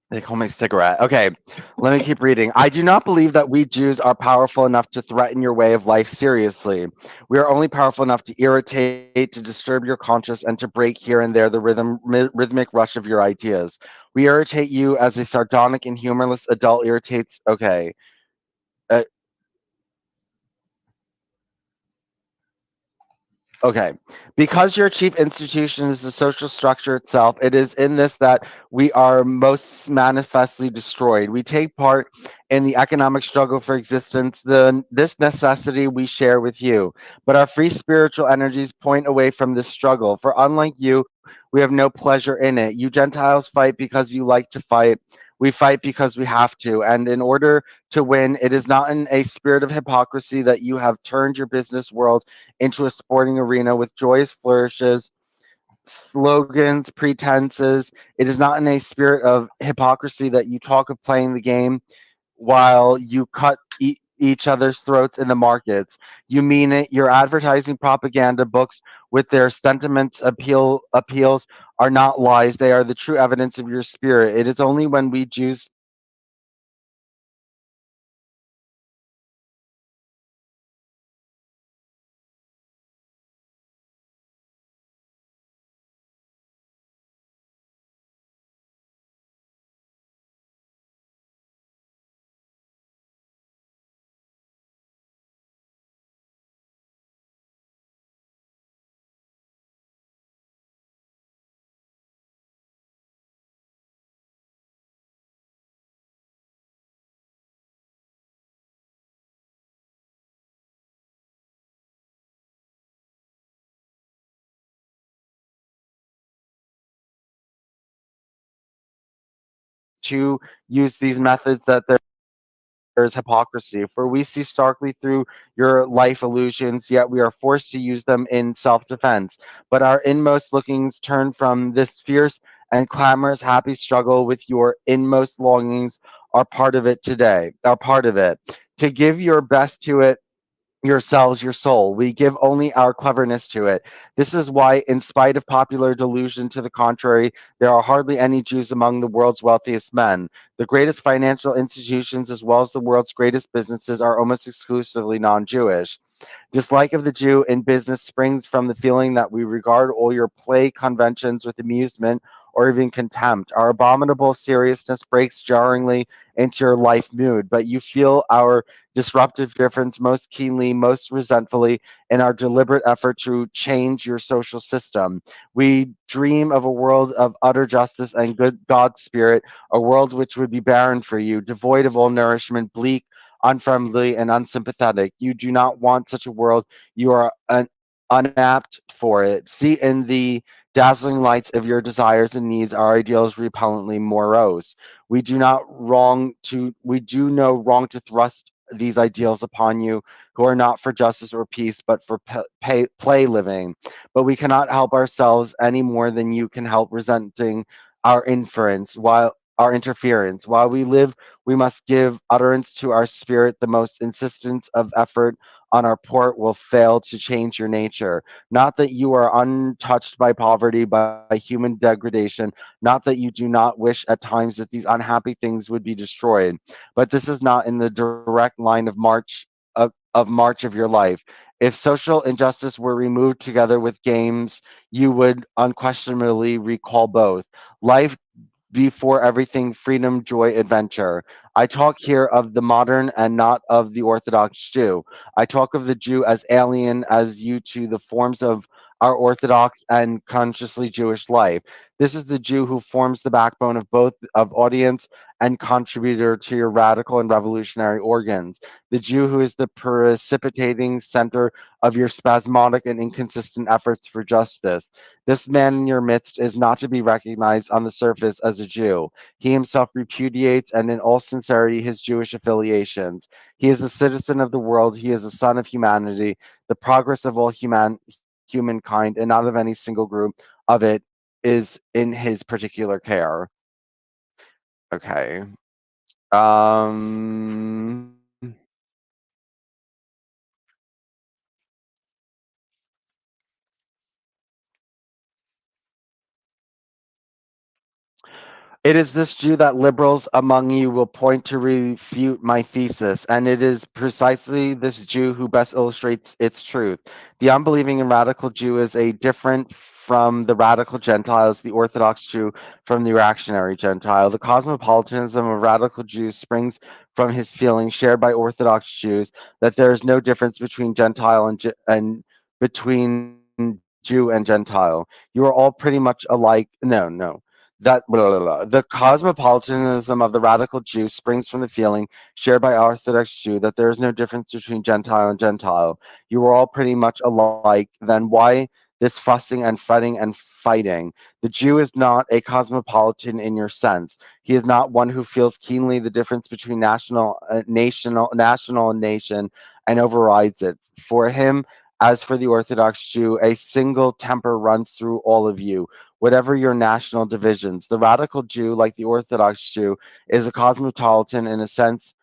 They call me cigarette. Okay, let me keep reading. I do not believe that we Jews are powerful enough to threaten your way of life seriously. We are only powerful enough to irritate, to disturb your conscience, and to break here and there the rhythmic rush of your ideas. We irritate you as a sardonic and humorless adult irritates. Okay. Uh, Okay. Because your chief institution is the social structure itself, it is in this that we are most manifestly destroyed. We take part in the economic struggle for existence, this necessity we share with you. But our free spiritual energies point away from this struggle. For unlike you, we have no pleasure in it. You Gentiles fight because you like to fight. We fight because we have to. And in order to win, it is not in a spirit of hypocrisy that you have turned your business world into a sporting arena with joyous flourishes, slogans, pretenses. It is not in a spirit of hypocrisy that you talk of playing the game while you cut each other's throats in the markets. You mean it. Your advertising propaganda books with their sentiments appeals are not lies. They are the true evidence of your spirit. It is only when we Jews to use these methods that there's hypocrisy, for we see starkly through your life illusions, yet we are forced to use them in self defense. But our inmost lookings turn from this fierce and clamorous happy struggle with your inmost longings are part of it today, are part of it. To give your best to it yourselves your soul. We give only our cleverness to it. This is why, in spite of popular delusion to the contrary, there are hardly any Jews among the world's wealthiest men. The greatest financial institutions, as well as the world's greatest businesses, are almost exclusively non Jewish. Dislike of the Jew in business springs from the feeling that we regard all your play conventions with amusement or even contempt. Our abominable seriousness breaks jarringly into your life mood, but you feel our disruptive difference most keenly, most resentfully in our deliberate effort to change your social system. We dream of a world of utter justice and good God's spirit, a world which would be barren for you, devoid of all nourishment, bleak, unfriendly, and unsympathetic. You do not want such a world. You are unapt for it. See in the dazzling lights of your desires and needs our ideals repellently morose. We do no wrong to thrust these ideals upon you who are not for justice or peace but for play living. But we cannot help ourselves any more than you can help resenting our inference while our interference. While we live, we must give utterance to our spirit. The most insistence of effort on our part will fail to change your nature. Not that you are untouched by poverty, by human degradation, not that you do not wish at times that these unhappy things would be destroyed, but this is not in the direct line of march of your life. If social injustice were removed together with games, you would unquestionably recall both. Life before everything, freedom, joy, adventure. I talk here of the modern and not of the Orthodox Jew. I talk of the Jew as alien as you to the forms of our Orthodox and consciously Jewish life. This is the Jew who forms the backbone of both of audience and contributor to your radical and revolutionary organs. The Jew who is the precipitating center of your spasmodic and inconsistent efforts for justice. This man in your midst is not to be recognized on the surface as a Jew. He himself repudiates and in all sincerity his Jewish affiliations. He is a citizen of the world. He is a son of humanity, the progress of all humankind, and not of any single group of it is in his particular care. Okay. Um It is this Jew that liberals among you will point to refute my thesis, and it is precisely this Jew who best illustrates its truth. The unbelieving and radical Jew is a different from the radical Gentiles, the Orthodox Jew from the reactionary Gentile. The cosmopolitanism of radical Jews springs from his feeling, shared by Orthodox Jews, that there is no difference between Gentile and between Jew and Gentile. You are all pretty much alike. No, that blah, blah, blah. The cosmopolitanism of the radical Jew springs from the feeling shared by Orthodox Jew that there is no difference between Gentile and Gentile. You are all pretty much alike. Then why this fussing and fretting and fighting? The Jew is not a cosmopolitan in your sense. He is not one who feels keenly the difference between national and nation and overrides it. For him, as for the Orthodox Jew, a single temper runs through all of you, whatever your national divisions. The radical Jew, like the Orthodox Jew, is a cosmopolitan in a sense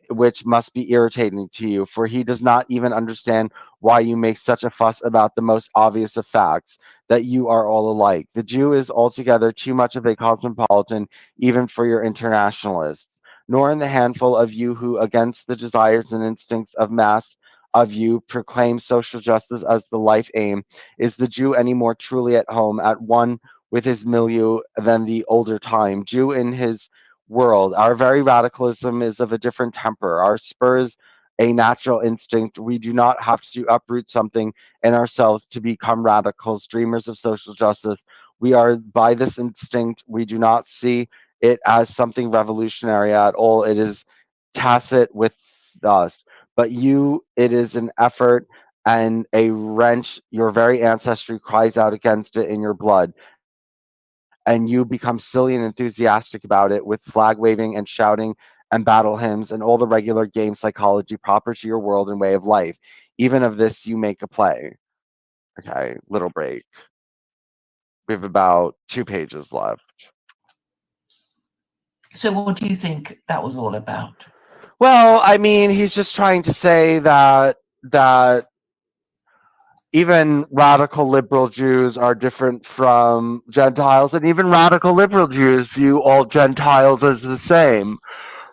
which must be irritating to you, for he does not even understand why you make such a fuss about the most obvious of facts, that you are all alike. The Jew is altogether too much of a cosmopolitan, even for your internationalists. Nor in the handful of you who, against the desires and instincts of mass of you, proclaim social justice as the life aim, is the Jew any more truly at home, at one with his milieu than the older time. Jew in his world. Our very radicalism is of a different temper. Our spurs a natural instinct. We do not have to uproot something in ourselves to become radicals, dreamers of social justice. We are by this instinct. We do not see it as something revolutionary at all. It is tacit with us. But you, it is an effort and a wrench. Your very ancestry cries out against it in your blood, and you become silly and enthusiastic about it with flag waving and shouting and battle hymns and all the regular game psychology proper to your world and way of life. Even of this you make a play. Okay, little break. We have about 2 pages left. So what do you think that was all about? Well, I mean, he's just trying to say that even radical liberal Jews are different from Gentiles, and even radical liberal Jews view all Gentiles as the same.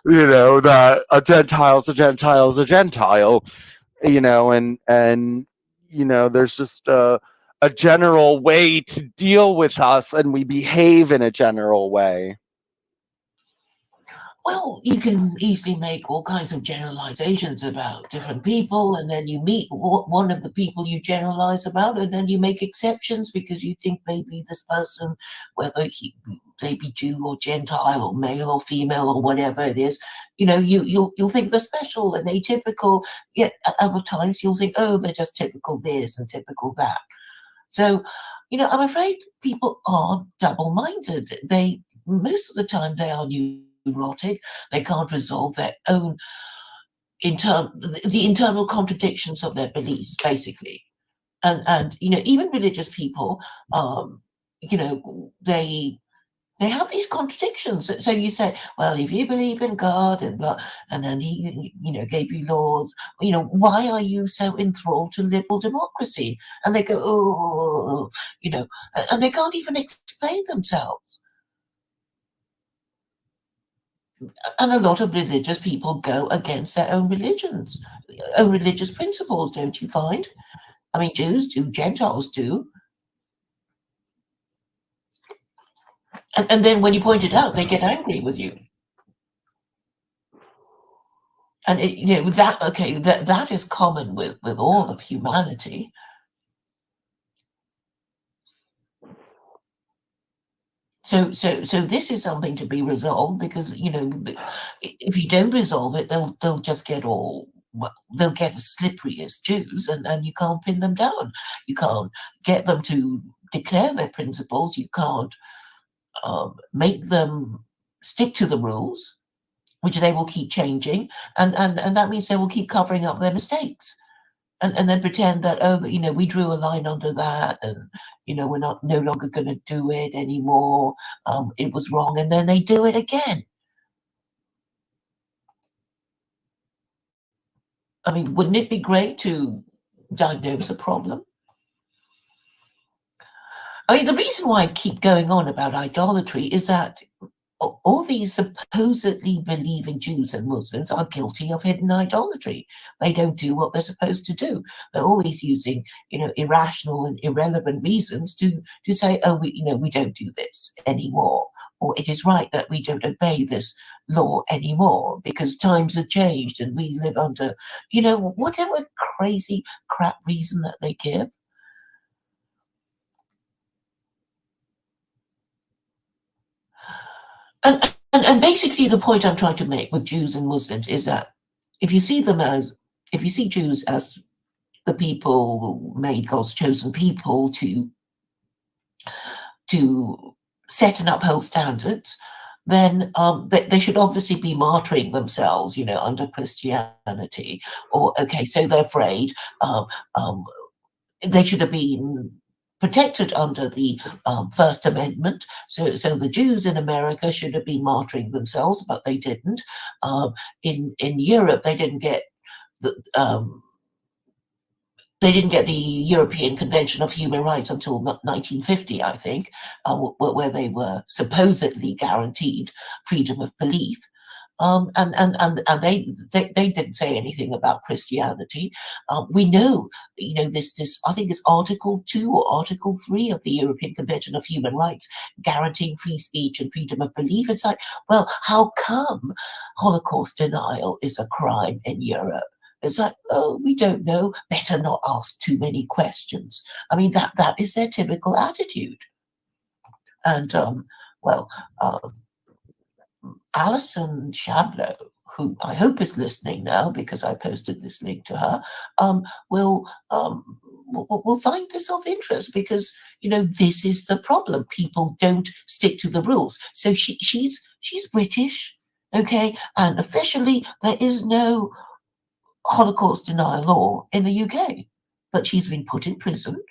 That a Gentile's a Gentile's a Gentile. And there's just a general way to deal with us, and we behave in a general way. Well, you can easily make all kinds of generalizations about different people, and then you meet one of the people you generalize about, and then you make exceptions because you think maybe this person, whether they be Jew or Gentile or male or female or whatever it is, you'll think they're special and atypical. Yet at other times you'll think, oh, they're just typical this and typical that. So, I'm afraid people are double-minded. They most of the time they are neurotic. They can't resolve their own the internal contradictions of their beliefs, basically. And even religious people, they have these contradictions. So you say, well, if you believe in God and blah, and then he, gave you laws, why are you so enthralled to liberal democracy? And they go, oh, and they can't even explain themselves. And a lot of religious people go against their own religions, own religious principles, don't you find? I mean, Jews do, Gentiles do. And then when you point it out, they get angry with you. And that is common with all of humanity. So this is something to be resolved because if you don't resolve it, they'll just get all well, they'll get as slippery as Jews, and you can't pin them down. You can't get them to declare their principles. You can't make them stick to the rules, which they will keep changing, and that means they will keep covering up their mistakes. And then pretend that we drew a line under that, and we're not no longer going to do it anymore. It was wrong, and then they do it again. I mean, wouldn't it be great to diagnose a problem? I mean, the reason why I keep going on about idolatry is that all these supposedly believing Jews and Muslims are guilty of hidden idolatry. They don't do what they're supposed to do. They're always using, irrational and irrelevant reasons to say, oh, we don't do this anymore, or it is right that we don't obey this law anymore because times have changed and we live under, whatever crazy crap reason that they give. And basically the point I'm trying to make with Jews and Muslims is that if you see Jews as the people made, God's chosen people to set and uphold standards, then they should obviously be martyring themselves, under Christianity. Or okay, so they're afraid. They should have been protected under the First Amendment. So the Jews in America should have been martyring themselves, but they didn't. In Europe, they didn't get the European Convention of Human Rights until 1950, I think, where they were supposedly guaranteed freedom of belief. And they didn't say anything about Christianity. We know, this I think it's Article 2 or Article 3 of the European Convention of Human Rights guaranteeing free speech and freedom of belief. It's like, well, how come Holocaust denial is a crime in Europe? It's like, oh, we don't know. Better not ask too many questions. I mean, that is their typical attitude. And Alison Shablo, who I hope is listening now because I posted this link to her, will find this of interest because this is the problem. People don't stick to the rules. So she's British, okay, and officially there is no Holocaust denial law in the UK, but she's been put in prison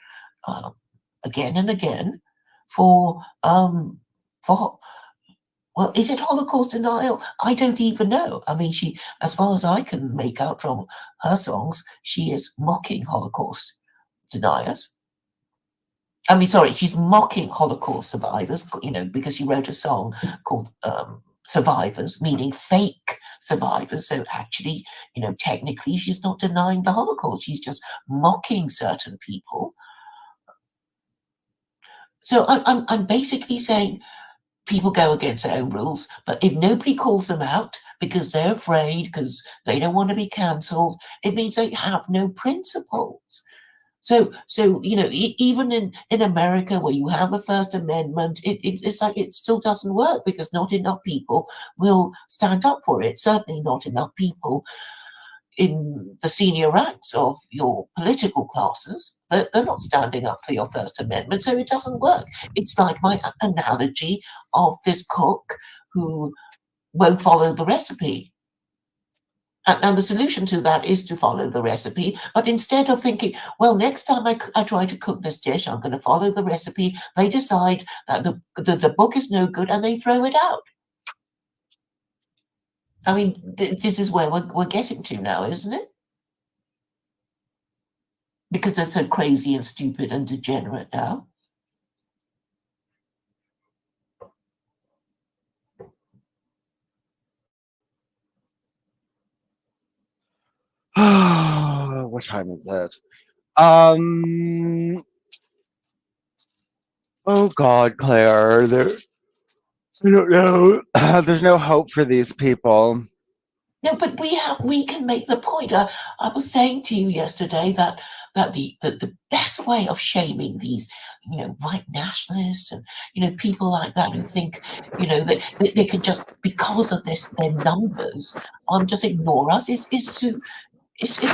again and again for well, is it Holocaust denial? I don't even know. I mean, she, as far as I can make out from her songs, she is mocking Holocaust deniers. I mean, sorry, she's mocking Holocaust survivors, because she wrote a song called Survivors, meaning fake survivors. So actually, technically, she's not denying the Holocaust. She's just mocking certain people. So I'm basically saying, people go against their own rules, but if nobody calls them out because they're afraid, because they don't want to be cancelled, it means they have no principles. So even in America, where you have the First Amendment, it's like it still doesn't work because not enough people will stand up for it. Certainly not enough people in the senior ranks of your political classes. They're not standing up for your First Amendment, so it doesn't work. It's like my analogy of this cook who won't follow the recipe. And the solution to that is to follow the recipe. But instead of thinking, well, next time I try to cook this dish, I'm going to follow the recipe, they decide that the book is no good and they throw it out. I mean, this is where we're getting to now, isn't it? Because they're so crazy and stupid and degenerate now. What time is it? Oh God, Claire, I don't know. There's no hope for these people. No, but we can make the point. I was saying to you yesterday that the best way of shaming these, white nationalists and people like that who think, that they can just, because of their numbers, just ignore us is to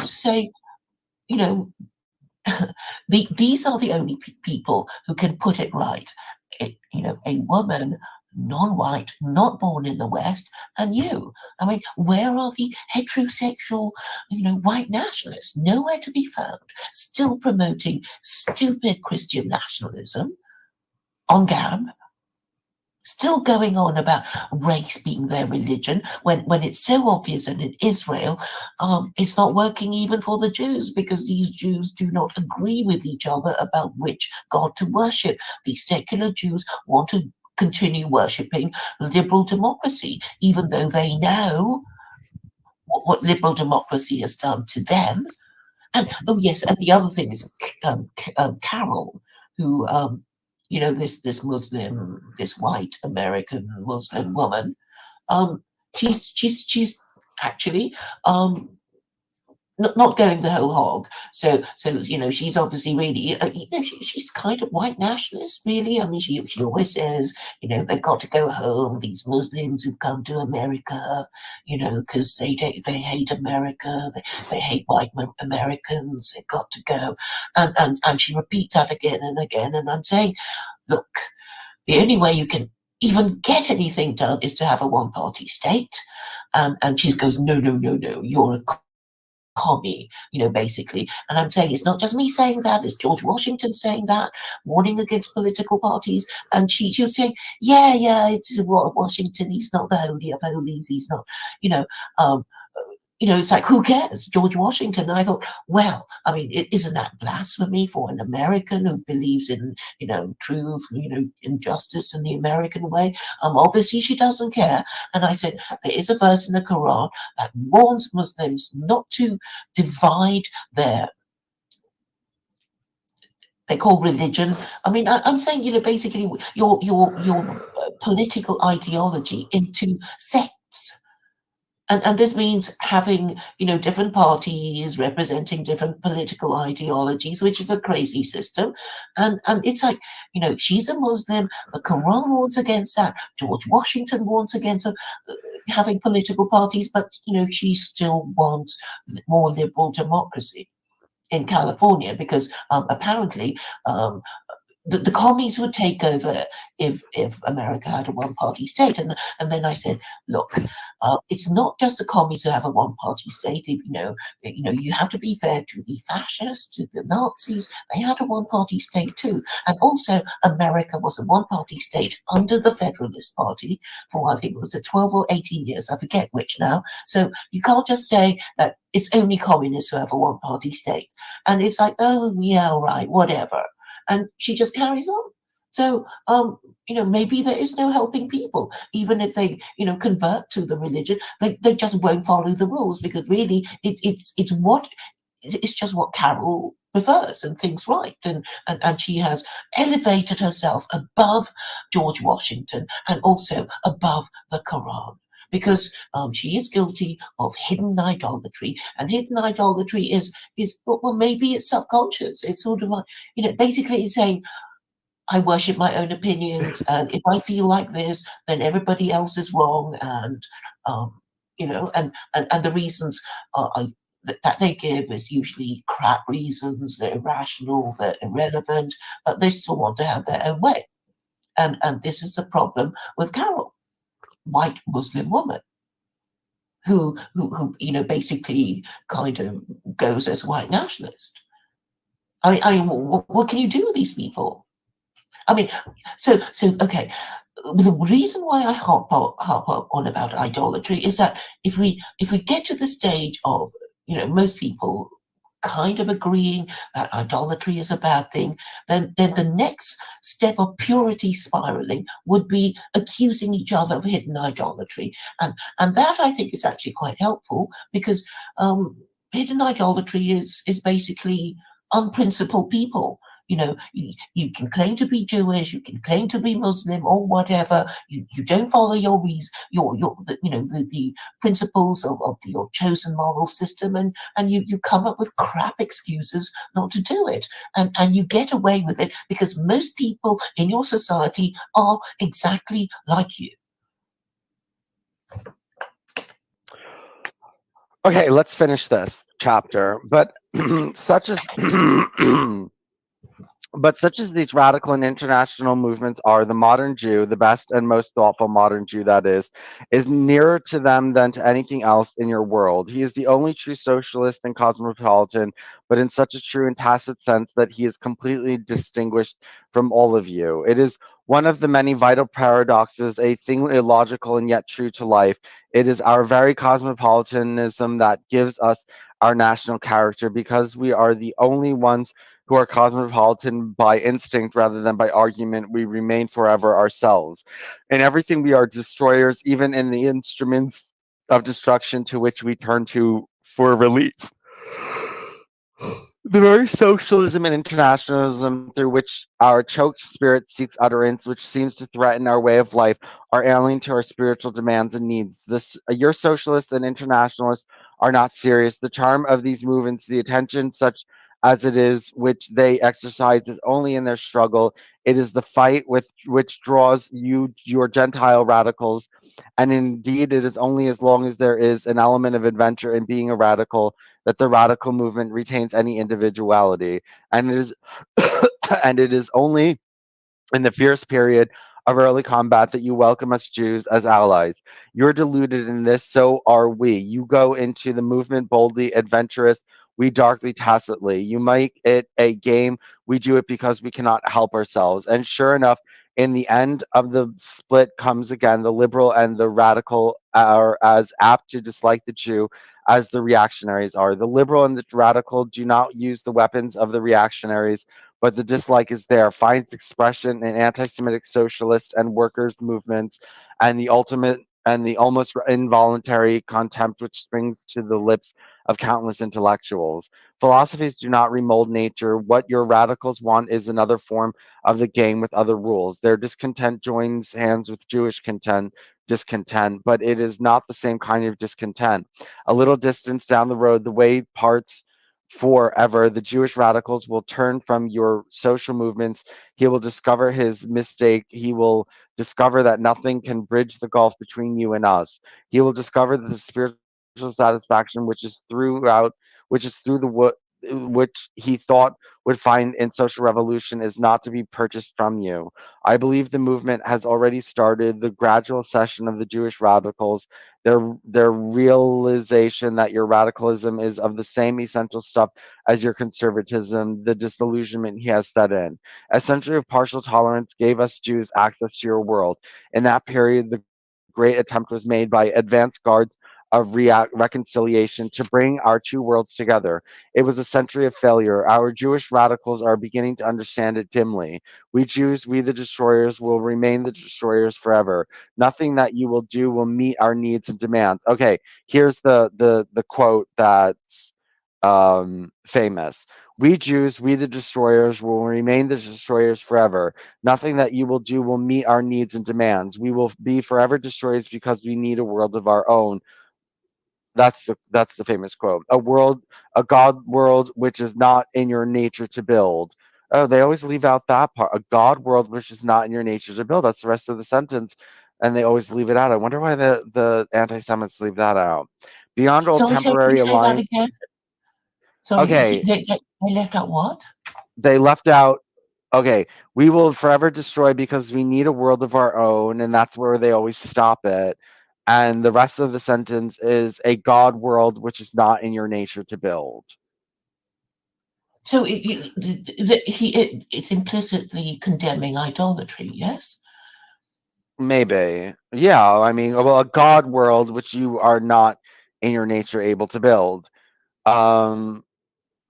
say, these are the only people who can put it right. A woman, non-white, not born in the West, and you. I mean, where are the heterosexual, white nationalists? Nowhere to be found. Still promoting stupid Christian nationalism on GAM. still going on about race being their religion when it's so obvious. And in Israel, it's not working even for the Jews, because these Jews do not agree with each other about which God to worship. The secular Jews want to continue worshipping liberal democracy, even though they know what liberal democracy has done to them. And oh yes, and the other thing is Carol, who this Muslim, this white American Muslim woman. She's actually not going the whole hog. So she's obviously really she's kind of white nationalist, really. I mean, she always says, they've got to go home. These Muslims who've come to America, because they hate America. They hate white Americans. They've got to go, and she repeats that again and again. And I'm saying, look, the only way you can even get anything done is to have a one-party state. And she goes, no, no, no, no, you're a commie, basically. And I'm saying it's not just me saying that, it's George Washington saying that, warning against political parties. And she was saying, yeah, it's Washington, he's not the holy of holies, he's not, it's like, who cares? George Washington. And I thought, well, I mean, isn't that blasphemy for an American who believes in, truth, in justice in the American way? Obviously, she doesn't care. And I said, there is a verse in the Quran that warns Muslims not to divide they call religion. I mean, I'm saying, basically your political ideology into sects. And this means having, different parties representing different political ideologies, which is a crazy system. And it's like, she's a Muslim. The Quran warns against that. George Washington warns against having political parties, but, she still wants more liberal democracy in California, because apparently the commies would take over if America had a one-party state. And then I said, look, it's not just the commies who have a one-party state. If, you have to be fair to the fascists, to the Nazis. They had a one-party state too. And also, America was a one-party state under the Federalist Party for, I think it was 12 or 18 years. I forget which now. So you can't just say that it's only communists who have a one-party state. And it's like, oh, yeah, all right, whatever. And she just carries on. So, maybe there is no helping people, even if they, convert to the religion. They just won't follow the rules, because really, it's just what Carol prefers and thinks right, and she has elevated herself above George Washington and also above the Quran, because she is guilty of hidden idolatry. And hidden idolatry is well, maybe it's subconscious. It's sort of like, basically it's saying, I worship my own opinions, and if I feel like this, then everybody else is wrong. And and the reasons that they give is usually crap reasons. They're irrational, they're irrelevant, but they still want to have their own way. And this is the problem with Carol, white Muslim woman, who basically kind of goes as white nationalist. I mean, what can you do with these people? I mean, so okay. The reason why I harp on about idolatry is that if we get to the stage of, most people kind of agreeing that idolatry is a bad thing, then the next step of purity spiraling would be accusing each other of hidden idolatry. And that, I think, is actually quite helpful, because hidden idolatry is basically unprincipled people. You can claim to be Jewish, you can claim to be Muslim or whatever. You don't follow the principles of your chosen moral system, and you come up with crap excuses not to do it, and you get away with it because most people in your society are exactly like you. Okay, let's finish this chapter. But such as But such as these radical and international movements are, the modern Jew, the best and most thoughtful modern Jew that is nearer to them than to anything else in your world. He is the only true socialist and cosmopolitan, but in such a true and tacit sense that he is completely distinguished from all of you. It is one of the many vital paradoxes, a thing illogical and yet true to life. It is our very cosmopolitanism that gives us our national character, because we are the only ones who are cosmopolitan by instinct rather than by argument. We remain forever ourselves. In everything, we are destroyers, even in the instruments of destruction to which we turn to for relief. The very socialism and internationalism through which our choked spirit seeks utterance, which seems to threaten our way of life, are alien to our spiritual demands and needs. Your socialists and internationalists are not serious. The charm of these movements, the attention such as it is, which they exercise, is only in their struggle. It is the fight with which draws you, your Gentile radicals, and indeed, it is only as long as there is an element of adventure in being a radical that the radical movement retains any individuality, and it is and it is only in the fierce period of early combat that you welcome us Jews as allies. You're deluded in this, so are we. You go into the movement boldly, adventurous, we darkly, tacitly. You make it a game, we do it because we cannot help ourselves. And sure enough, in the end of the split comes again the liberal and the radical are as apt to dislike the Jew as the reactionaries are. The liberal and the radical do not use the weapons of the reactionaries, but the dislike is there, finds expression in anti-Semitic socialist and workers' movements, and the ultimate and the almost involuntary contempt which springs to the lips of countless intellectuals. Philosophies do not remold nature. What your radicals want is another form of the game with other rules. Their discontent joins hands with Jewish discontent, but it is not the same kind of discontent. A little distance down the road, the way parts forever. The Jewish radicals will turn from your social movements. He will discover his mistake. He will discover that nothing can bridge the gulf between you and us. He will discover that the spiritual satisfaction which is through the which he thought would find in social revolution is not to be purchased from you. I believe the movement has already started the gradual cession of the Jewish radicals, their realization that your radicalism is of the same essential stuff as your conservatism, the disillusionment he has set in. A century of partial tolerance gave us Jews access to your world. In that period, the great attempt was made by advance guards of reconciliation to bring our two worlds together. It was a century of failure. Our Jewish radicals are beginning to understand it dimly. We Jews, we the destroyers, will remain the destroyers forever. Nothing that you will do will meet our needs and demands. Okay, here's the quote that's famous. We Jews, we the destroyers, will remain the destroyers forever. Nothing that you will do will meet our needs and demands. We will be forever destroyers because we need a world of our own. That's the famous quote. A God world which is not in your nature to build. Oh, they always leave out that part. A God world which is not in your nature to build. That's the rest of the sentence, and they always leave it out. I wonder why the anti-Semites leave that out. Beyond all Sorry, say, can you temporary say that alliance. again? Sorry, Okay, they left out what? they left out. Okay, we will forever destroy because we need a world of our own, and that's where they always stop it. And the rest of the sentence is a God world which is not in your nature to build. So it's implicitly condemning idolatry, yes? Maybe. Yeah, I mean, well, a God world which you are not in your nature able to build. Um,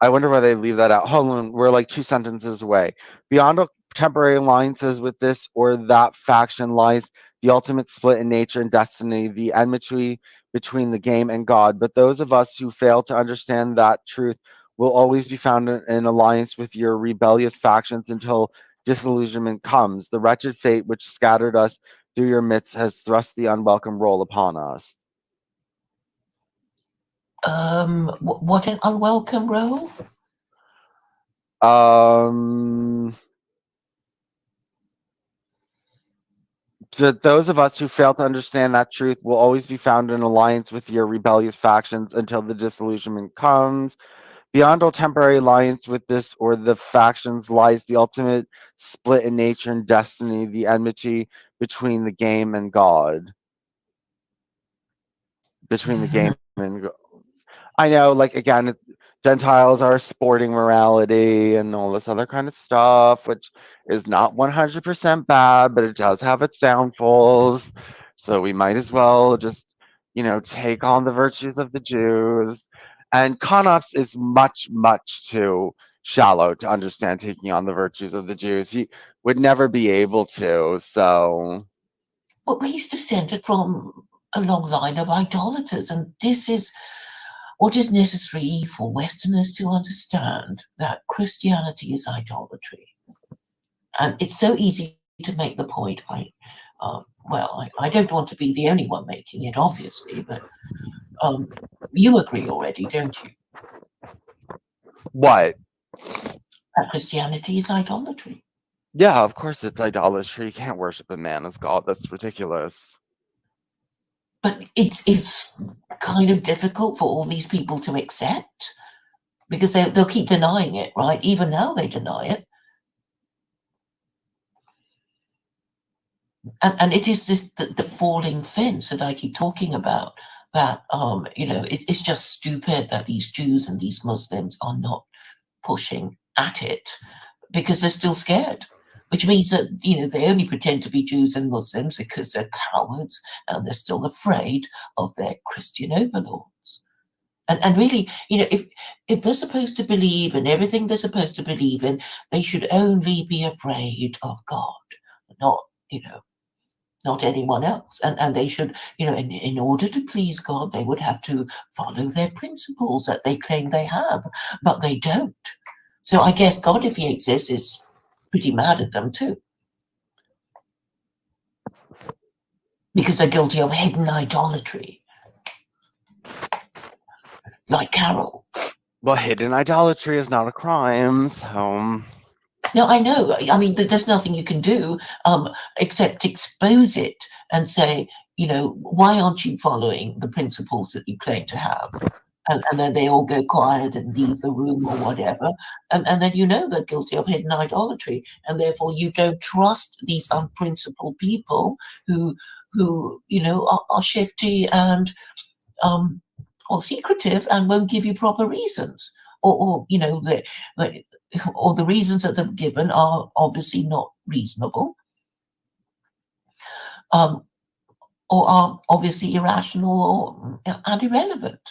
I wonder why they leave that out. Hold on, we're like two sentences away. Beyond a temporary alliances with this or that faction lies the ultimate split in nature and destiny, the enmity between the game and God. But those of us who fail to understand that truth will always be found in alliance with your rebellious factions until disillusionment comes. The wretched fate which scattered us through your midst has thrust the unwelcome role upon us. What an unwelcome role. Um, that those of us who fail to understand that truth will always be found in alliance with your rebellious factions until the disillusionment comes. Beyond all temporary alliance with this or the factions lies the ultimate split in nature and destiny, the enmity between the game and God. Between the game and I know, like again, Gentiles are sporting morality and all this other kind of stuff, which is not 100% bad, but it does have its downfalls. So we might as well just, take on the virtues of the Jews. And Conops is much, much too shallow to understand taking on the virtues of the Jews. He would never be able to. So, Well, he's descended from a long line of idolaters, and this is what is necessary for Westerners to understand, that Christianity is idolatry. And it's so easy to make the point. I don't want to be the only one making it, obviously, but you agree already, don't you? what? That Christianity is idolatry. Yeah, of course it's idolatry. You can't worship a man as God. That's ridiculous. But it's kind of difficult for all these people to accept, because they'll keep denying it, right? Even now they deny it. And it is the falling fence that I keep talking about, that it's just stupid that these Jews and these Muslims are not pushing at it, because they're still scared, which means that they only pretend to be Jews and Muslims because they're cowards and they're still afraid of their Christian overlords. And really, if they're supposed to believe in everything they're supposed to believe in, they should only be afraid of God, not not anyone else. And they should, in order to please God, they would have to follow their principles that they claim they have, but they don't. So I guess God, if he exists, is pretty mad at them too, because they're guilty of hidden idolatry, like Carol. Well, hidden idolatry is not a crime, so. No, I know. I mean, there's nothing you can do except expose it and say, why aren't you following the principles that you claim to have? And then they all go quiet and leave the room or whatever. And then they're guilty of hidden idolatry. And therefore you don't trust these unprincipled people who are shifty and or secretive and won't give you proper reasons. Or or the reasons that they're given are obviously not reasonable, or are obviously irrational and irrelevant.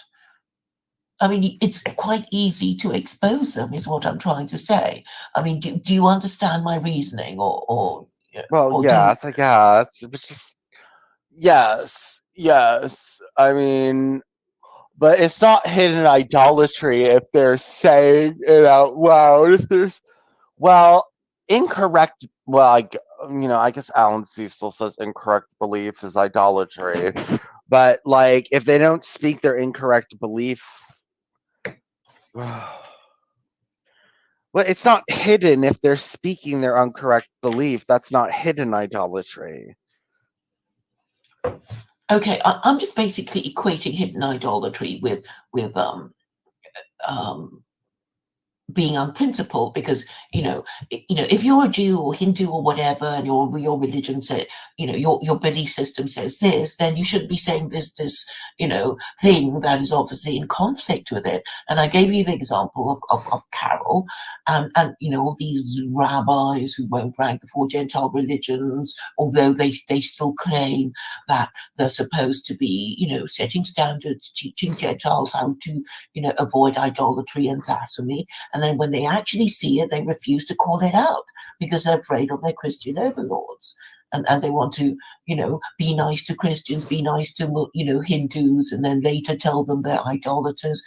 I mean, it's quite easy to expose them, is what I'm trying to say. I mean, do you understand my reasoning, Well, or do you? yes, I guess. But just yes, yes. I mean, but it's not hidden idolatry if they're saying it out loud. If there's well, incorrect. Well, I guess Alan Cecil says incorrect belief is idolatry, but like if they don't speak their incorrect belief, well, it's not hidden if they're speaking their incorrect belief. That's not hidden idolatry. Okay, I'm just basically equating hidden idolatry with being unprincipled, because if you're a Jew or Hindu or whatever, and your religion says, your belief system says this, then you shouldn't be saying this thing that is obviously in conflict with it. And I gave you the example of Carol, and all these rabbis who won't rank the four Gentile religions, although they still claim that they're supposed to be setting standards, teaching Gentiles how to avoid idolatry and blasphemy. And then when they actually see it, they refuse to call it out because they're afraid of their Christian overlords. And they want to, be nice to Christians, be nice to, Hindus, and then later tell them they're idolaters.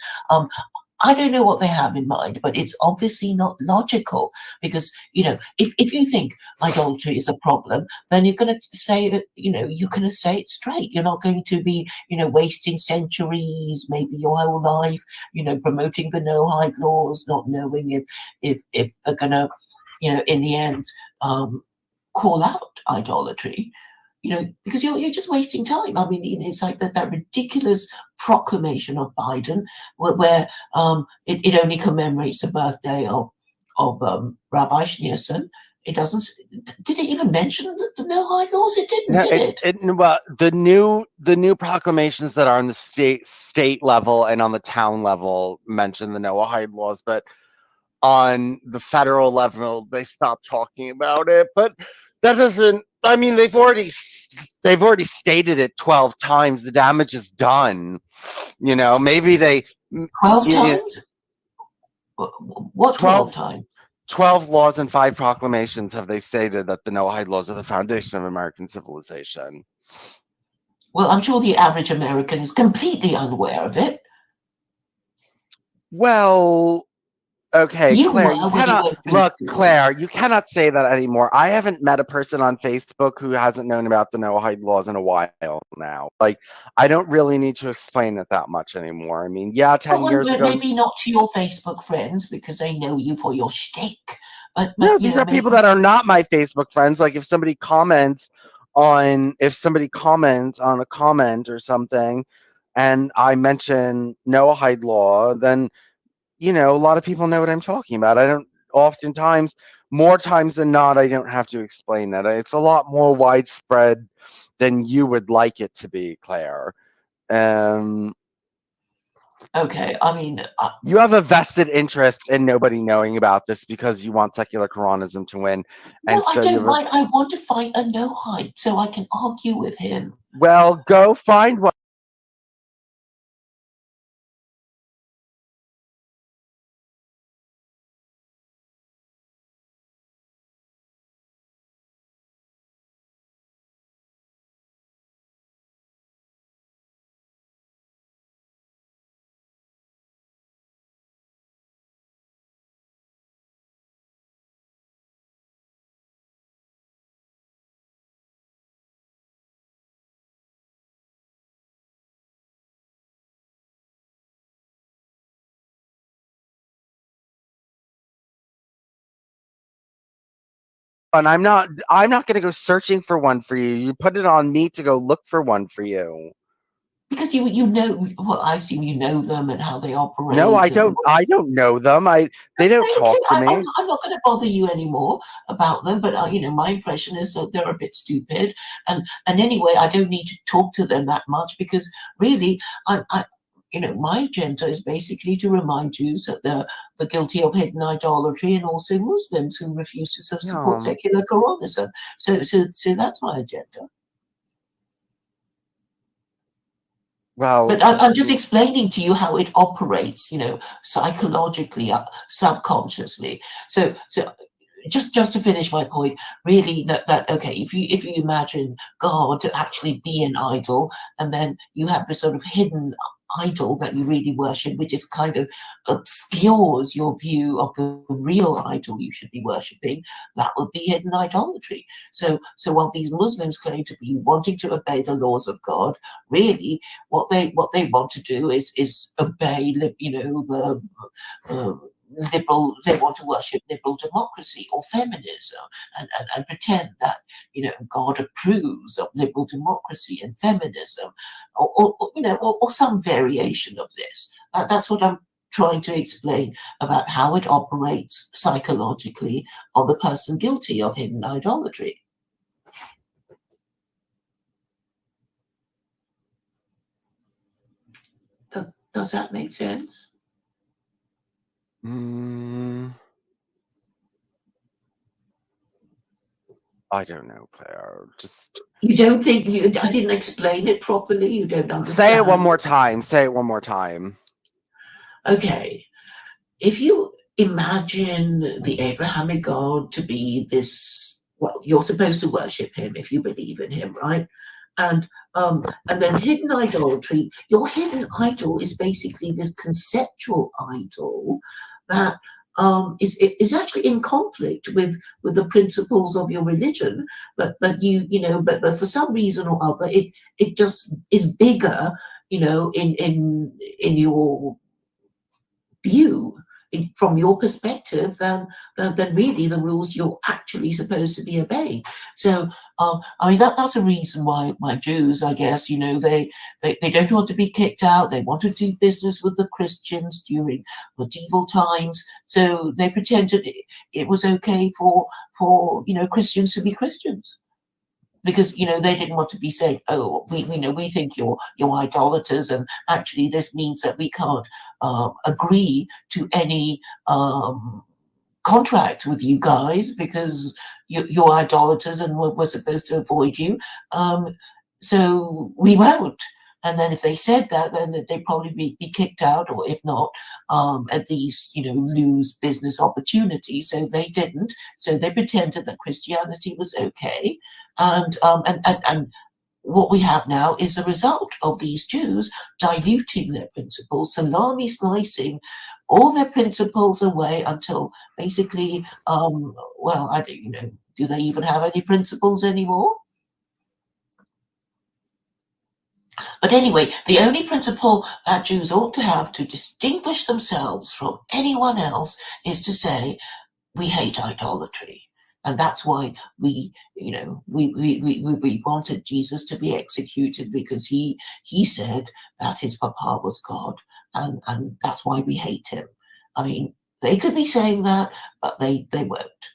I don't know what they have in mind, but it's obviously not logical, because, if you think idolatry is a problem, then you're going to say that, you're going to say it straight. You're not going to be, wasting centuries, maybe your whole life, promoting the no hide laws, not knowing if they're going to, in the end, call out idolatry. because you're just wasting time. I mean, it's like that ridiculous proclamation of Biden, where it only commemorates the birthday of Rabbi Schneerson. It doesn't. Did it even mention the no high laws? It didn't, No, did it? well, the new proclamations that are on the state level and on the town level mention the Noah Hyde laws, but on the federal level they stopped talking about it. But that doesn't. I mean, they've already stated it 12 times. The damage is done. Maybe they 12 times? What 12 12 times? 12 laws and 5 proclamations have they stated that the Noahide laws are the foundation of American civilization. Well, I'm sure the average American is completely unaware of it. Well, okay, You Claire, were you when you cannot went through look, school. Claire, you cannot say that anymore. I haven't met a person on Facebook who hasn't known about the Noahide laws in a while now. Like, I don't really need to explain it that much anymore. I mean, yeah, 10 Well, years ago. maybe not to your Facebook friends because they know you for your shtick. But No, these are people maybe. that are not my Facebook friends. Like, if somebody comments on a comment or something, and I mention Noahide law, then a lot of people know what I'm talking about. I don't oftentimes, more times than not, I don't have to explain that. It's a lot more widespread than you would like it to be, Claire. Okay, I mean, You have a vested interest in nobody knowing about this because you want secular Quranism to win, and well, I so you don't have. mind. I want to find a no-hide so I can argue with him. Well, go find one. And I'm not going to go searching for one for you. You put it on me to go look for one for you. Because you know, well, I assume you know them and how they No, I operate. And don't. I don't know them. They don't okay, talk to I'm, me. I'm not going to bother you anymore about them. But my impression is that they're a bit stupid. And anyway, I don't need to talk to them that much because really, my agenda is basically to remind Jews that they're guilty of hidden idolatry, and also Muslims who refuse to support Yeah. secular Quranism. So that's my agenda. Well, But I'm just explaining to you how it operates, psychologically, subconsciously. So just to finish my point, really, that okay, if you imagine God to actually be an idol, and then you have this sort of hidden idol that you really worship, which is kind of obscures your view of the real idol you should be worshipping, that would be hidden idolatry. So while these Muslims claim to be wanting to obey the laws of God, really what they want to do is obey the liberal. They want to worship liberal democracy or feminism, and pretend that God approves of liberal democracy and feminism, or some variation of this. That's what I'm trying to explain about how it operates psychologically on the person guilty of hidden idolatry. Does that make sense? I don't know, Claire. Just You don't think I didn't explain it properly? You don't say it one understand? more time. Say it one more time. Okay. If you imagine the Abrahamic God to be this, well, you're supposed to worship him if you believe in him, right? And then hidden idolatry, your hidden idol is basically this conceptual idol that is actually in conflict with the principles of your religion, but for some reason or other, it just is bigger, in your view. from your perspective than really the rules you're actually supposed to be obeying. So I mean that's a reason why Jews, I guess, they don't want to be kicked out. They want to do business with the Christians during medieval times. So they pretended it was okay for Christians to be Christians. Because they didn't want to be saying, "Oh, we think you're idolaters," and actually this means that we can't agree to any contract with you guys because you're idolaters and we're supposed to avoid you. So we won't. And then if they said that, then they'd probably be kicked out, or if not, at least lose business opportunities. So they didn't. So they pretended that Christianity was okay, and what we have now is a result of these Jews diluting their principles, salami slicing all their principles away until basically, well, I don't, do they even have any principles anymore? But anyway, the only principle that Jews ought to have to distinguish themselves from anyone else is to say, we hate idolatry. And that's why we wanted Jesus to be executed, because he said that his papa was God, and that's why we hate him. I mean, they could be saying that, but they won't.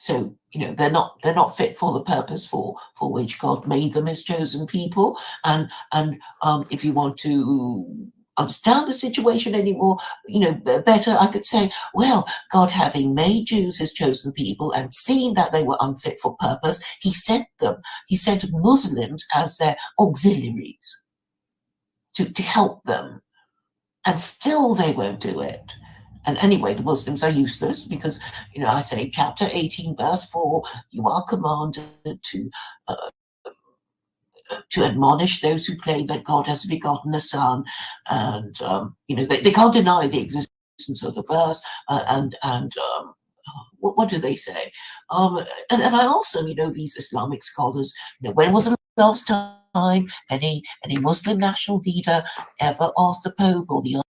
So they're not fit for the purpose for which God made them as chosen people. And if you want to understand the situation anymore, better, I could say, well, God, having made Jews his chosen people and seeing that they were unfit for purpose, he sent Muslims as their auxiliaries to help them, and still they won't do it. And anyway, the Muslims are useless because, I say chapter 18, verse 4, you are commanded to admonish those who claim that God has begotten a son. And, they can't deny the existence of the verse. What do they say? And I also, these Islamic scholars, when was the last time any Muslim national leader ever asked the Pope or the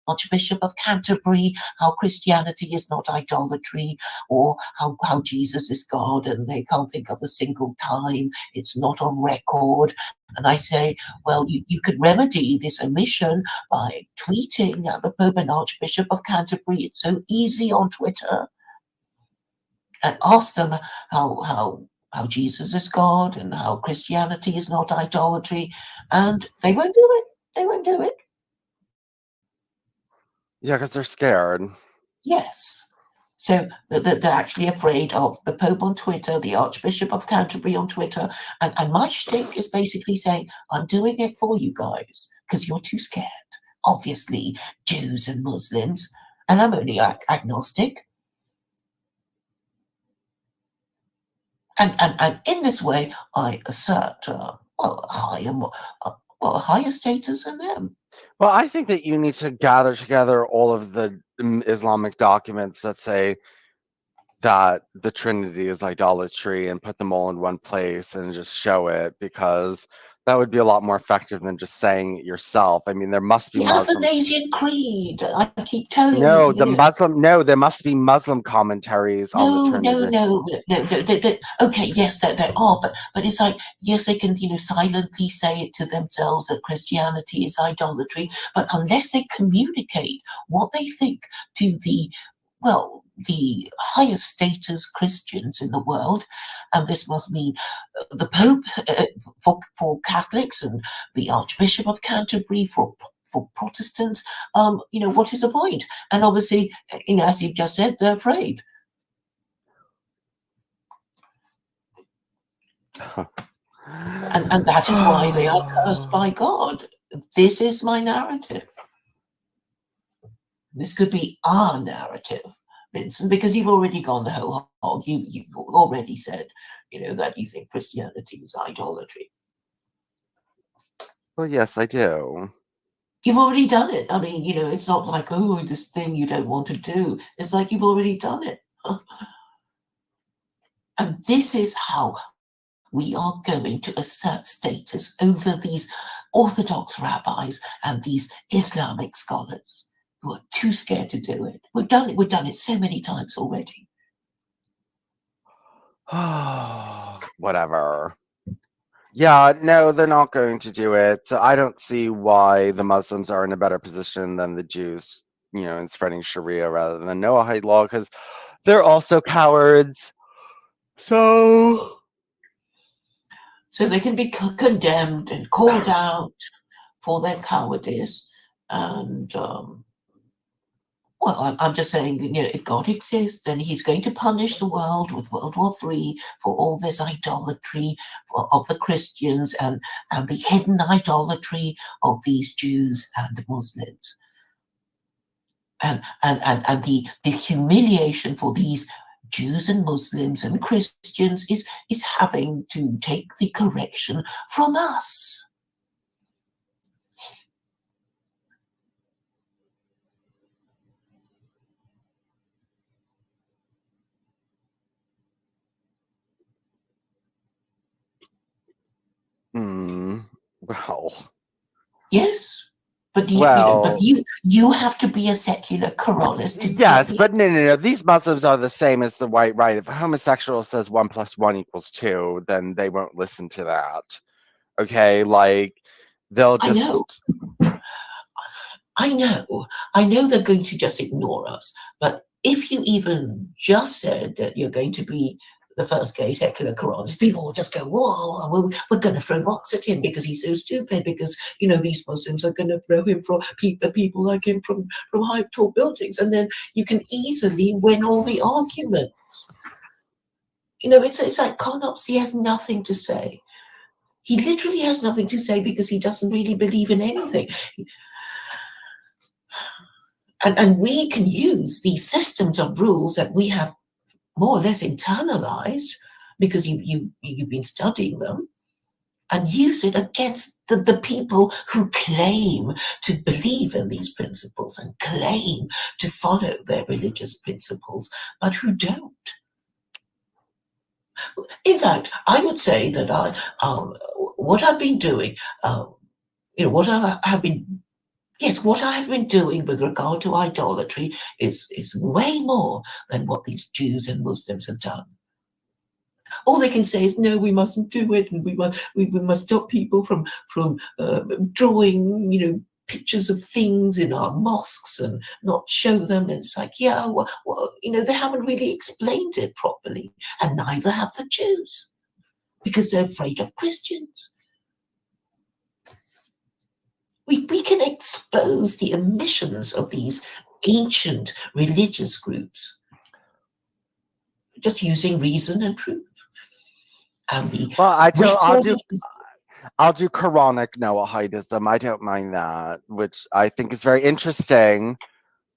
Archbishop of Canterbury how Christianity is not idolatry, or how Jesus is God, and they can't think of a single time. It's not on record. And I say, well, you could remedy this omission by tweeting at the Pope and Archbishop of Canterbury. It's so easy on Twitter. And ask them how Jesus is God and how Christianity is not idolatry. And they won't do it. They won't do it. Yeah, because they're scared. Yes. So they're actually afraid of the Pope on Twitter, the Archbishop of Canterbury on Twitter. And my shtick is basically saying, I'm doing it for you guys because you're too scared. Obviously, Jews and Muslims. And I'm only agnostic. And in this way, I assert a higher status than them. Well, I think that you need to gather together all of the Islamic documents that say that the Trinity is idolatry and put them all in one place and just show it, because that would be a lot more effective than just saying it yourself. I mean, there must be The Muslim. Athanasian Creed. I keep telling you. No, there must be Muslim commentaries on the Trinity. No. Okay, yes, there are, but it's like, yes, they can, silently say it to themselves that Christianity is idolatry, but unless they communicate what they think to the highest status Christians in the world, and this must mean the Pope for Catholics and the Archbishop of Canterbury for Protestants, what is the point? And obviously, as you've just said, they're afraid. And that is why they are cursed by God. This is my narrative. This could be our narrative, Vincent, because you've already gone the whole hog. You've already said, that you think Christianity is idolatry. Well, yes, I do. You've already done it. I mean, it's not like, oh, this thing you don't want to do. It's like you've already done it. And this is how we are going to assert status over these Orthodox rabbis and these Islamic scholars who are too scared to do it. We've done it so many times already. Whatever. Yeah, no, they're not going to do it. I don't see why the Muslims are in a better position than the Jews, in spreading Sharia rather than Noahide law, because they're also cowards. So they can be condemned and called out for their cowardice. And well, I'm just saying, if God exists, then he's going to punish the world with World War III for all this idolatry of the Christians and the hidden idolatry of these Jews and Muslims. And the humiliation for these Jews and Muslims and Christians is having to take the correction from us. Well. Yes. But Well, you have to be a secular Quranist to yes, get but it. no. These Muslims are the same as the white right. If a homosexual says 1 + 1 = 2, then they won't listen to that. Okay, like they'll I just. know. I know they're going to just ignore us. But if you even just said that you're going to be the first gay secular Quranist, people will just go, whoa, we're going to throw rocks at him because he's so stupid, because, these Muslims are going to throw him from people like him from high tall buildings. And then you can easily win all the arguments. It's like Conops, he has nothing to say. He literally has nothing to say because he doesn't really believe in anything. And we can use these systems of rules that we have more or less internalized because you've been studying them, and use it against the people who claim to believe in these principles and claim to follow their religious principles, but who don't. In fact, I would say that what I've been doing, what I have been Yes, what I have been doing with regard to idolatry is way more than what these Jews and Muslims have done. All they can say is, no, we mustn't do it, and we must stop people from drawing, pictures of things in our mosques and not show them. And it's like, yeah, they haven't really explained it properly, and neither have the Jews, because they're afraid of Christians. We can expose the emissions of these ancient religious groups just using reason and truth. And the Well, record I'll do Quranic Noahidism. I don't mind that, which I think is very interesting.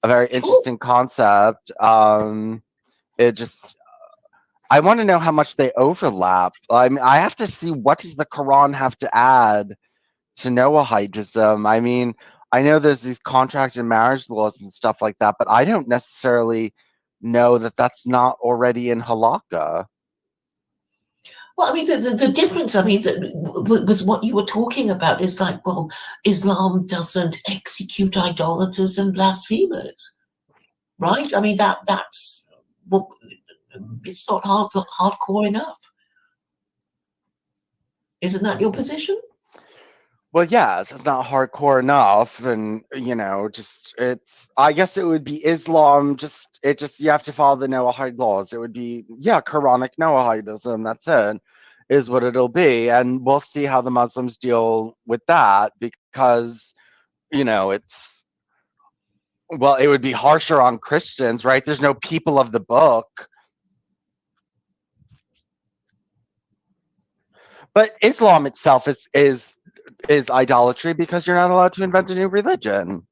A very interesting concept. It just. I want to know how much they overlap. I mean, I have to see what does the Quran have to add to Noahidism. I mean, I know there's these contract and marriage laws and stuff like that, but I don't necessarily know that that's not already in halakha. Well, I mean, the difference, I mean, that was what you were talking about is like, well, Islam doesn't execute idolaters and blasphemers, right? I mean, that's well, it's not hardcore enough. Isn't that your position? Well, yes, it's not hardcore enough, and I guess it would be Islam. You have to follow the Noahide laws. It would be Quranic Noahidism. That's it, is what it'll be, and we'll see how the Muslims deal with that because it would be harsher on Christians, right? There's no people of the book. But Islam itself is idolatry because you're not allowed to invent a new religion.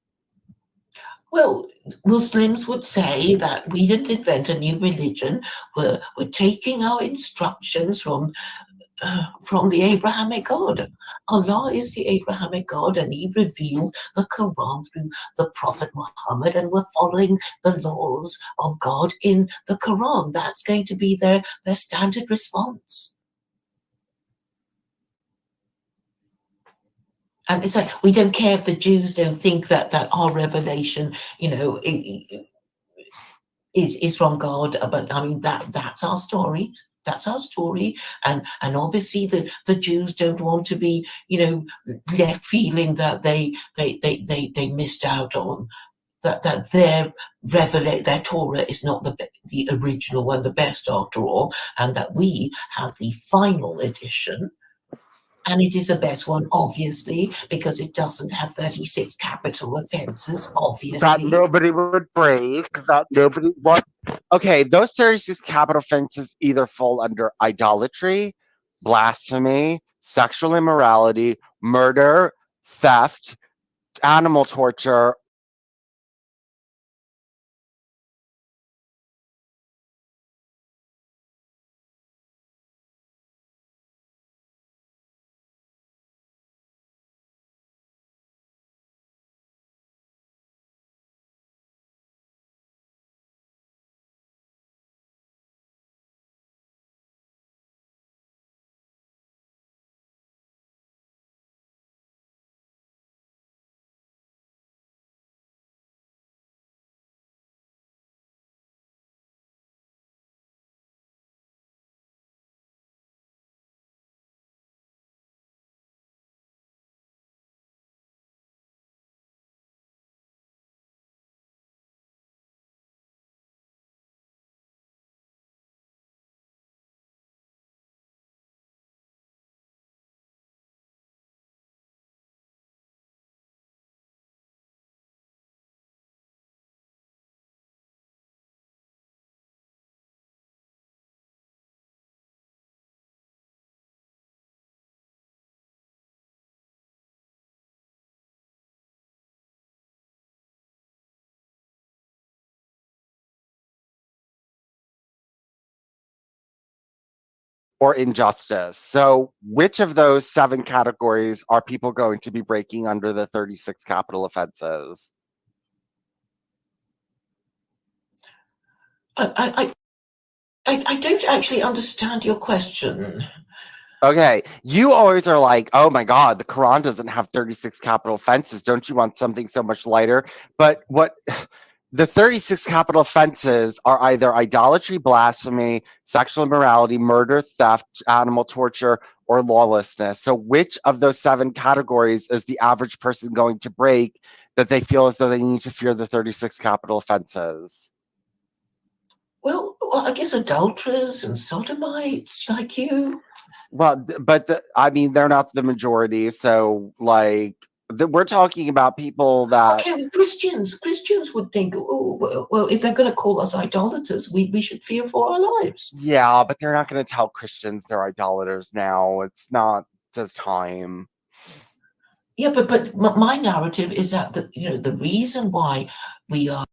Well, Muslims would say that we didn't invent a new religion. We're taking our instructions from the Abrahamic God. Allah is the Abrahamic God, and He revealed the Quran through the Prophet Muhammad, and we're following the laws of God in the Quran. That's going to be their standard response. And it's like, we don't care if the Jews don't think that our revelation, is from God. But I mean, that's our story. That's our story. And obviously the Jews don't want to be, left feeling that they missed out on that their Torah is not the original and the best after all, and that we have the final edition. And it is the best one, obviously, because it doesn't have 36 capital offenses, That obviously. nobody would break, that nobody what okay, those 36 capital offenses either fall under idolatry, blasphemy, sexual immorality, murder, theft, animal torture, or injustice. So, which of those seven categories are people going to be breaking under the 36 capital offenses? I don't actually understand your question. Okay, you always are like, oh my God, the Quran doesn't have 36 capital offenses. Don't you want something so much lighter? But what the 36 capital offenses are either idolatry, blasphemy, sexual immorality, murder, theft, animal torture, or lawlessness. So, which of those seven categories is the average person going to break that they feel as though they need to fear the 36 capital offenses? Well, I guess adulterers and sodomites like you. Well, I mean, they're not the majority. So, like, we're talking about people that, Okay, well, Christians would think, oh, well, if they're going to call us idolaters, we should fear for our lives. yeah, but they're not going to tell Christians they're idolaters now. It's not the time. Yeah, but my narrative is that the reason why we are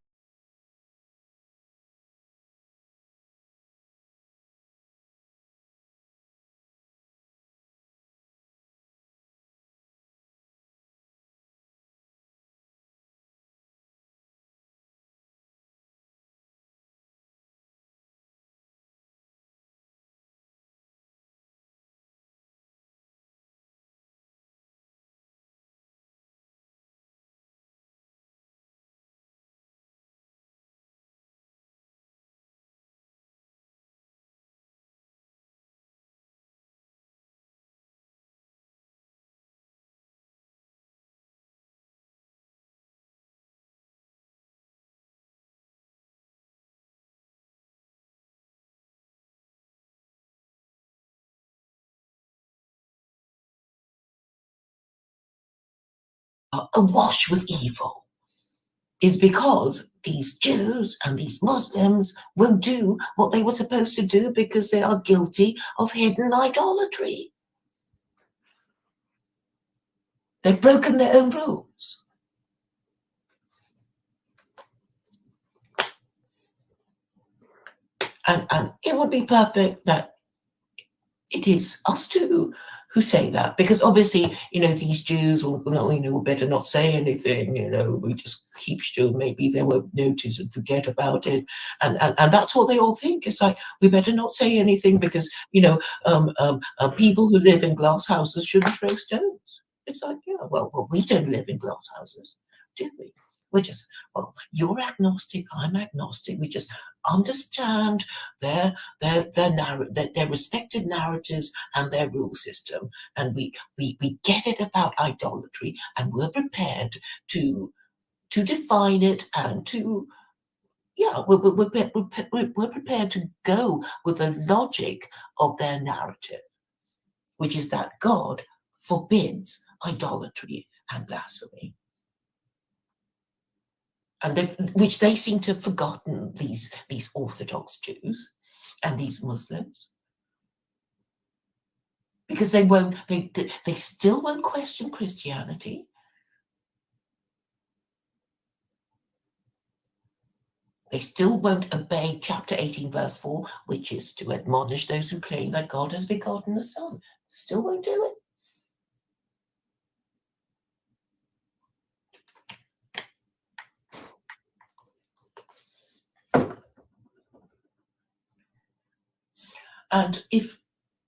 awash with evil is because these Jews and these Muslims won't do what they were supposed to do because they are guilty of hidden idolatry. They've broken their own rules. And it would be perfect that it is us two who say that, because obviously, these Jews will, better not say anything, we just keep still, maybe they won't notice and forget about it. And that's what they all think. It's like, we better not say anything because, people who live in glass houses shouldn't throw stones. It's like, yeah, well, we don't live in glass houses, do we? We're just, well, you're agnostic, I'm agnostic. We just understand their respective narratives and their rule system, and we get it about idolatry, and we're prepared to define it and to yeah, we're prepared to go with the logic of their narrative, which is that God forbids idolatry and blasphemy. And which they seem to have forgotten, these Orthodox Jews and these Muslims, because they still won't question Christianity. They still won't obey chapter 18, verse 4, which is to admonish those who claim that God has begotten a son. Still won't do it. And if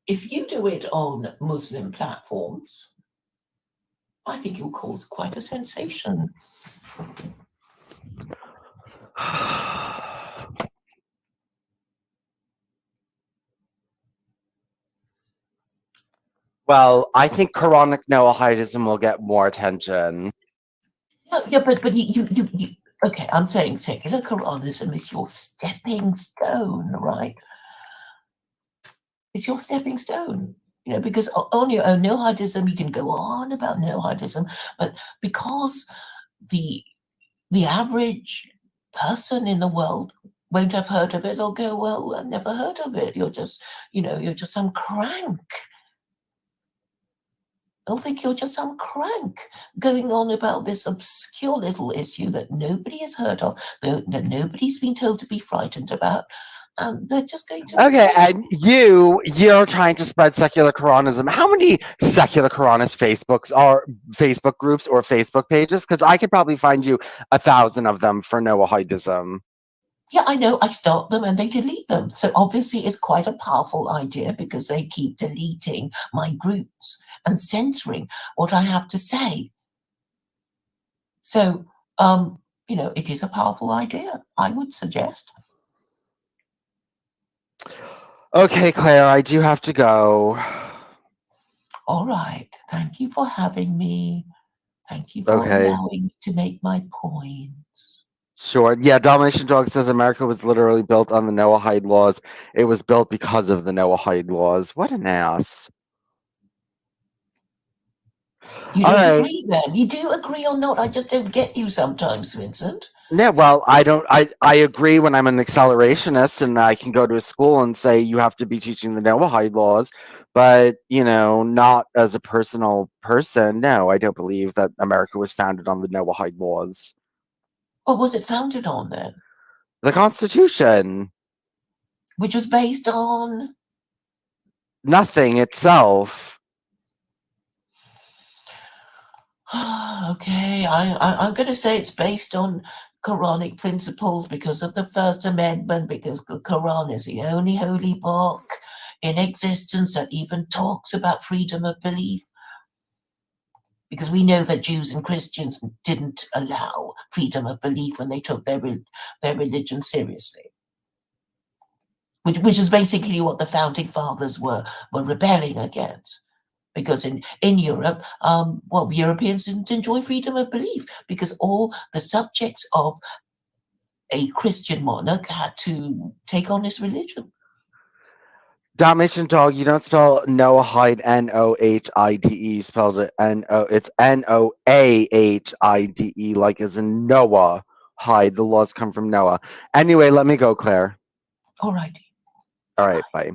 you do it on Muslim platforms, I think you'll cause quite a sensation. Well, I think Quranic Noahidism will get more attention. Yeah, but you okay, I'm saying secular Quranism is your stepping stone, right? It's your stepping stone. Because on your own Noahidism, you can go on about Noahidism, but because the average person in the world won't have heard of it, they'll go, well, I've never heard of it. You're just some crank. They'll think you're just some crank going on about this obscure little issue that nobody has heard of, that nobody's been told to be frightened about. And they're just going to... Okay, and you're trying to spread secular Quranism. How many secular Quranist Facebook groups or Facebook pages? Because I could probably find you 1,000 of them for Noahidism. Yeah, I know. I start them and they delete them. So obviously it's quite a powerful idea because they keep deleting my groups and censoring what I have to say. So, it is a powerful idea, I would suggest. Okay, Claire, I do have to go. All right. Thank you for having me. Thank you for allowing me to make my points. Sure. Yeah, Domination Dog says America was literally built on the Noahide laws. It was built because of the Noahide laws. What an ass. You don't agree then? You do agree or not? I just don't get you sometimes, Vincent. Yeah, well, I agree when I'm an accelerationist and I can go to a school and say you have to be teaching the Noahide laws, but, not as a personal person. No, I don't believe that America was founded on the Noahide laws. What was it founded on then? The Constitution. Which was based on? Nothing itself. Okay, I'm going to say it's based on Quranic principles because of the First Amendment, because the Quran is the only holy book in existence that even talks about freedom of belief. Because we know that Jews and Christians didn't allow freedom of belief when they took their religion seriously. Which is basically what the founding fathers were rebelling against. Because in Europe, Europeans didn't enjoy freedom of belief because all the subjects of a Christian monarch had to take on his religion. Dalmatian Dog, you don't spell Noahide Nohide. You spelled it it's Noahide, like as in Noah. Hide. The laws come from Noah. Anyway, let me go, Claire. All righty. All right, bye.